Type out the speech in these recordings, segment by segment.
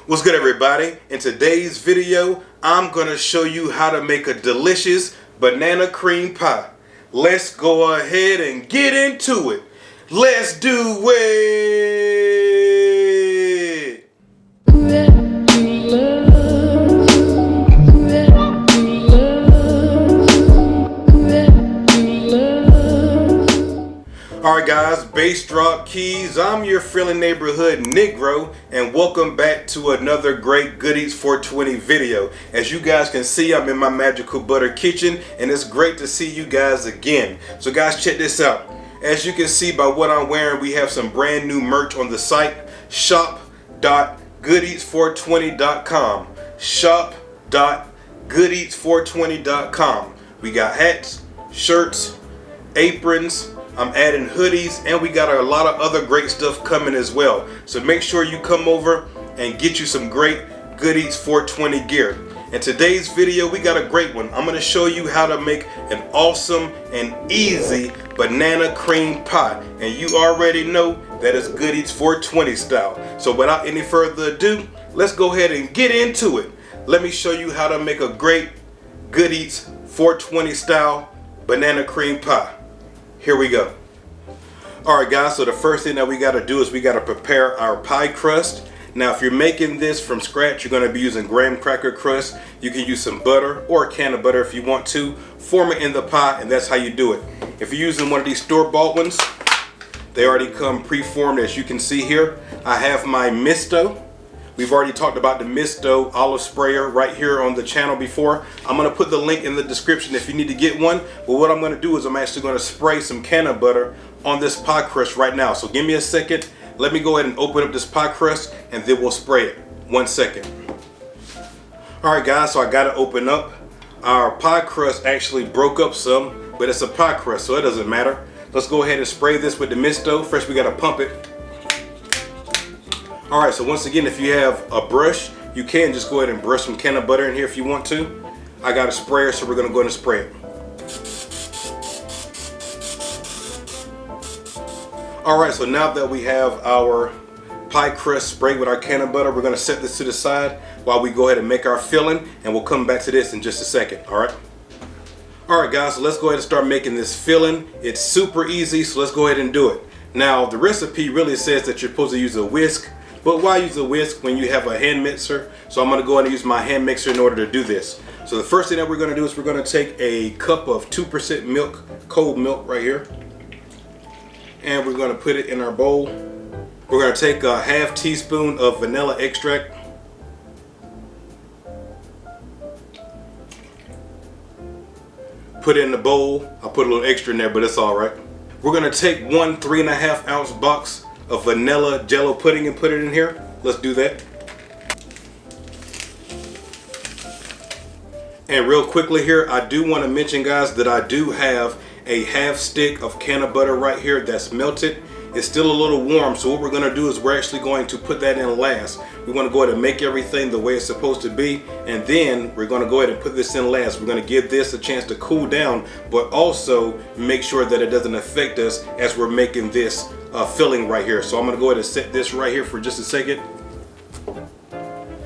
What's good, everybody? In today's video, I'm gonna show you how to make a delicious banana cream pie. Let's go ahead and get into it. Let's do it. Alright guys, Bass Drop Keys, I'm your friendly neighborhood Negro, and welcome back to another great Good Eats 420 video. As you guys can see, I'm in my magical butter kitchen, and it's great to see you guys again. So guys, check this out. As you can see by what I'm wearing, we have some brand new merch on the site, shop.goodeats420.com. shop.goodeats420.com. We got hats, shirts, aprons, I'm adding hoodies, and we got a lot of other great stuff coming as well. So make sure you come over and get you some great Good Eats 420 gear. In today's video, we got a great one. I'm going to show you how to make an awesome and easy banana cream pie. And you already know that it's Good Eats 420 style. So without any further ado, let's go ahead and get into it. Let me show you how to make a great Good Eats 420 style banana cream pie. Here we go. Alright guys, so the first thing that we got to do is we got to prepare our pie crust. Now if you're making this from scratch, you're going to be using graham cracker crust. You can use some butter or a can of butter if you want to. Form it in the pie, and that's how you do it. If you're using one of these store-bought ones, they already come pre-formed, as you can see here. I have my Misto. We've already talked about the Misto olive sprayer right here on the channel before. I'm going to put the link in the description if you need to get one. But what I'm going to do is I'm actually going to spray some cannabutter on this pie crust right now. So give me a second. Let me go ahead and open up this pie crust, and then we'll spray it. 1 second. Alright guys, so I got to open up. Our pie crust actually broke up some, but it's a pie crust, so it doesn't matter. Let's go ahead and spray this with the Misto. First we got to pump it. Alright, so once again, if you have a brush, you can just go ahead and brush some cannabutter in here if you want to. I got a sprayer, so we're going to go ahead and spray it. Alright, so now that we have our pie crust sprayed with our cannabutter, we're going to set this to the side while we go ahead and make our filling, and we'll come back to this in just a second. Alright? Alright guys, so let's go ahead and start making this filling. It's super easy, so let's go ahead and do it. Now, the recipe really says that you're supposed to use a whisk. But why use a whisk when you have a hand mixer? So I'm going to go ahead and use my hand mixer in order to do this. So the first thing that we're going to do is we're going to take a cup of 2% milk, cold milk right here. And we're going to put it in our bowl. We're going to take a half teaspoon of vanilla extract. Put it in the bowl. I'll put a little extra in there, but it's all right. We're going to take one 3.5 ounce box of vanilla jello pudding and put it in here. Let's do that. And real quickly here, I do want to mention guys that I do have a half stick of cannabutter right here that's melted. It's still a little warm, so what we're going to do is we're actually going to put that in last. We want to go ahead and make everything the way it's supposed to be, and then we're going to go ahead and put this in last. We're going to give this a chance to cool down, but also make sure that it doesn't affect us as we're making this filling right here. So I'm going to go ahead and set this right here for just a second.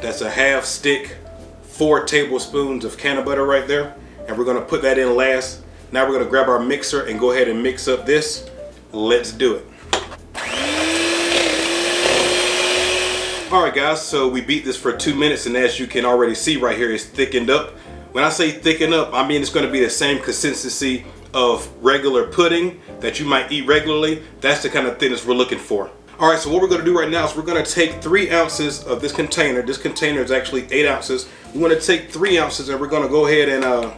That's a half stick, 4 tablespoons of cannabutter right there, and we're going to put that in last. Now we're going to grab our mixer and go ahead and mix up this. Let's do it. Alright guys, so we beat this for 2 minutes, and as you can already see right here, it's thickened up. When I say thicken up, I mean it's going to be the same consistency of regular pudding that you might eat regularly. That's the kind of thickness we're looking for. Alright, so what we're going to do right now is we're going to take 3 ounces of this container. This container is actually 8 ounces. We're going to take 3 ounces and we're going to go ahead and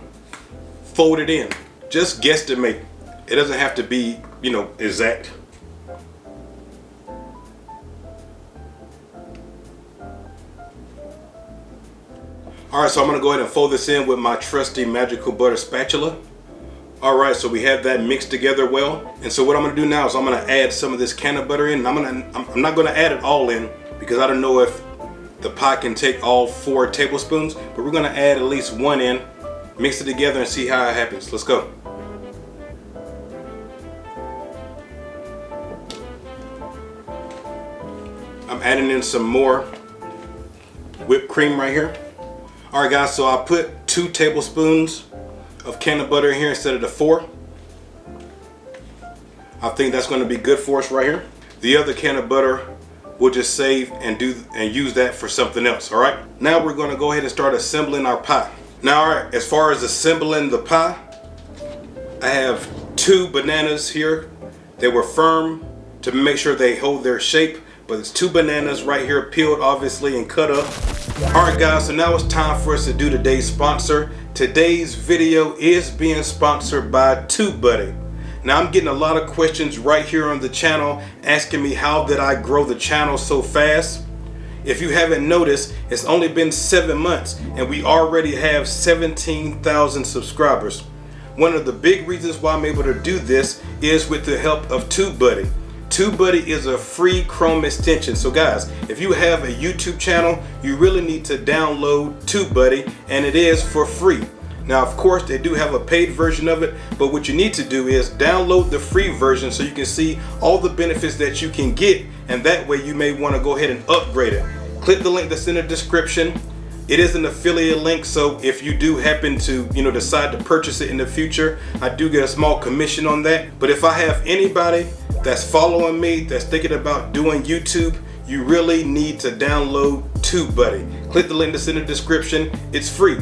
fold it in. Just guesstimate. It doesn't have to be, you know, exact. Alright, so I'm going to go ahead and fold this in with my trusty magical butter spatula. Alright, so we have that mixed together well. And so what I'm going to do now is I'm going to add some of this cannabutter in. I'm not going to add it all in because I don't know if the pie can take all 4 tablespoons. But we're going to add at least 1 in, mix it together and see how it happens. Let's go. I'm adding in some more whipped cream right here. All right, guys, so I put 2 tablespoons of cannabutter in here instead of the 4. I think that's going to be good for us right here. The other cannabutter we'll just save and use that for something else. All right, now we're going to go ahead and start assembling our pie. Now, all right, as far as assembling the pie, I have 2 bananas here. They were firm to make sure they hold their shape, but it's 2 bananas right here, peeled obviously and cut up. All right, guys, so now it's time for us to do today's sponsor. Today's video is being sponsored by TubeBuddy. Now, I'm getting a lot of questions right here on the channel asking me how did I grow the channel so fast. If you haven't noticed, it's only been 7 months and we already have 17,000 subscribers. One of the big reasons why I'm able to do this is with the help of TubeBuddy. TubeBuddy is a free Chrome extension. So guys, if you have a YouTube channel, you really need to download TubeBuddy, and it is for free. Now, of course, they do have a paid version of it, but what you need to do is download the free version so you can see all the benefits that you can get, and that way you may want to go ahead and upgrade it. Click the link that's in the description. It is an affiliate link, so if you do happen to, decide to purchase it in the future, I do get a small commission on that. But if I have anybody that's following me that's thinking about doing YouTube, you really need to download TubeBuddy. Click the link that's in the description. It's free.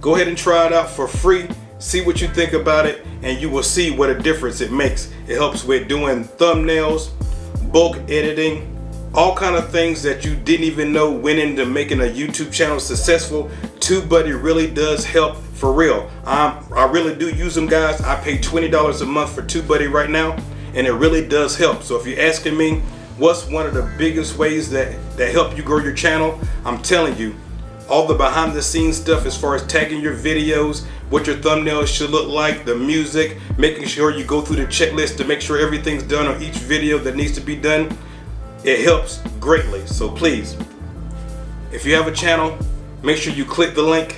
Go ahead and try it out for free. See what you think about it, and you will see what a difference it makes. It helps with doing thumbnails, bulk editing, all kind of things that you didn't even know went into making a YouTube channel successful. TubeBuddy really does help for real. I really do use them, guys. I pay $20 a month for TubeBuddy right now, and it really does help. So if you're asking me what's one of the biggest ways that help you grow your channel, I'm telling you, all the behind the scenes stuff as far as tagging your videos, what your thumbnails should look like, the music, making sure you go through the checklist to make sure everything's done on each video that needs to be done. It helps greatly. So please, if you have a channel, make sure you click the link,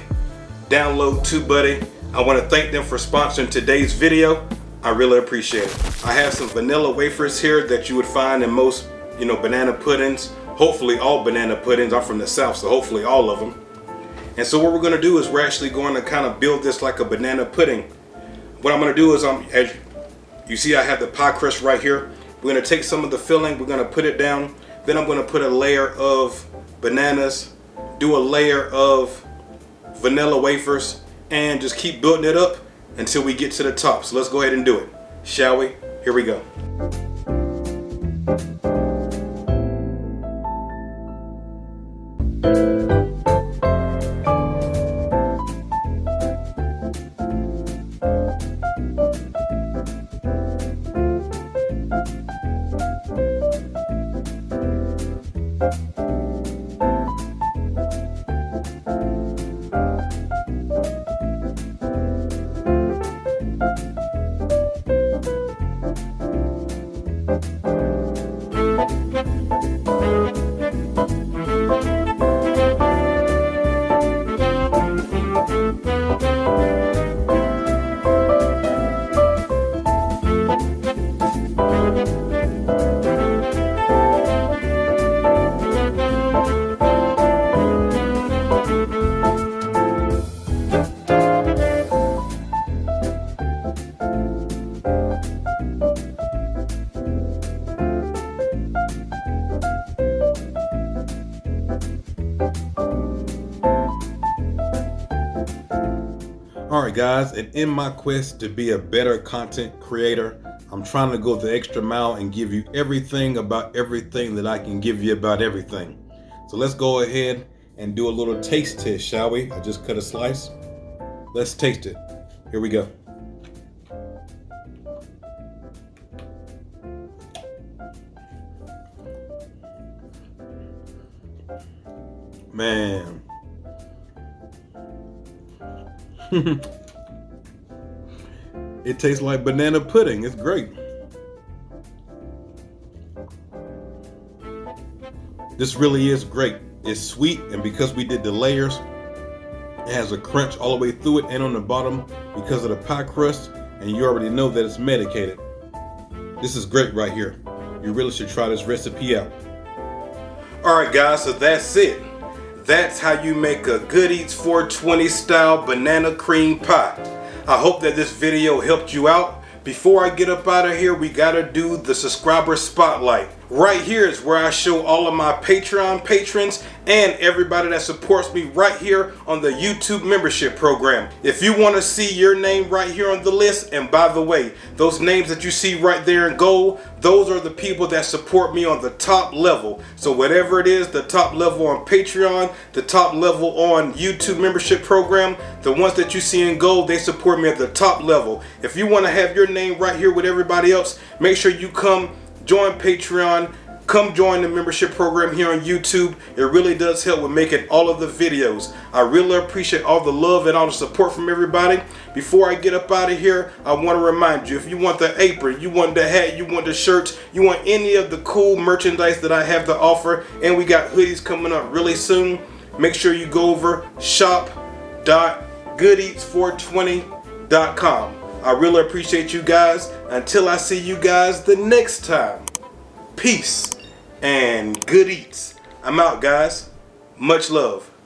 download TubeBuddy. I want to thank them for sponsoring today's video. I really appreciate it. I have some vanilla wafers here that you would find in most, banana puddings. Hopefully all banana puddings. I'm from the South, so hopefully all of them. And so what we're going to do is we're actually going to kind of build this like a banana pudding. What I'm going to do is, as you see, I have the pie crust right here. We're going to take some of the filling, we're going to put it down. Then I'm going to put a layer of bananas, do a layer of vanilla wafers, and just keep building it up until we get to the top. So let's go ahead and do it, shall we? Here we go. Alright guys, and in my quest to be a better content creator, I'm trying to go the extra mile and give you everything about everything that I can give you about everything. So let's go ahead and do a little taste test, shall we? I just cut a slice. Let's taste it. Here we go. Man. It tastes like banana pudding. It's great. This really is great. It's sweet, and because we did the layers, it has a crunch all the way through it and on the bottom because of the pie crust, and you already know that it's medicated. This is great right here. You really should try this recipe out. Alright guys, so that's it. That's how you make a Good Eats 420 style banana cream pie. I hope that this video helped you out. Before I get up out of here, we gotta do the subscriber spotlight. Right here is where I show all of my Patreon patrons and everybody that supports me right here on the YouTube membership program. If you want to see your name right here on the list, and by the way, those names that you see right there in gold, those are the people that support me on the top level. So whatever it is, the top level on Patreon, the top level on YouTube membership program, the ones that you see in gold, they support me at the top level. If you want to have your name right here with everybody else, make sure you come join Patreon, come join the membership program here on YouTube. It really does help with making all of the videos. I really appreciate all the love and all the support from everybody. Before I get up out of here, I want to remind you, if you want the apron, you want the hat, you want the shirts, you want any of the cool merchandise that I have to offer, and we got hoodies coming up really soon, make sure you go over shop.goodeats420.com. I really appreciate you guys. Until I see you guys the next time, peace and good eats. I'm out, guys. Much love.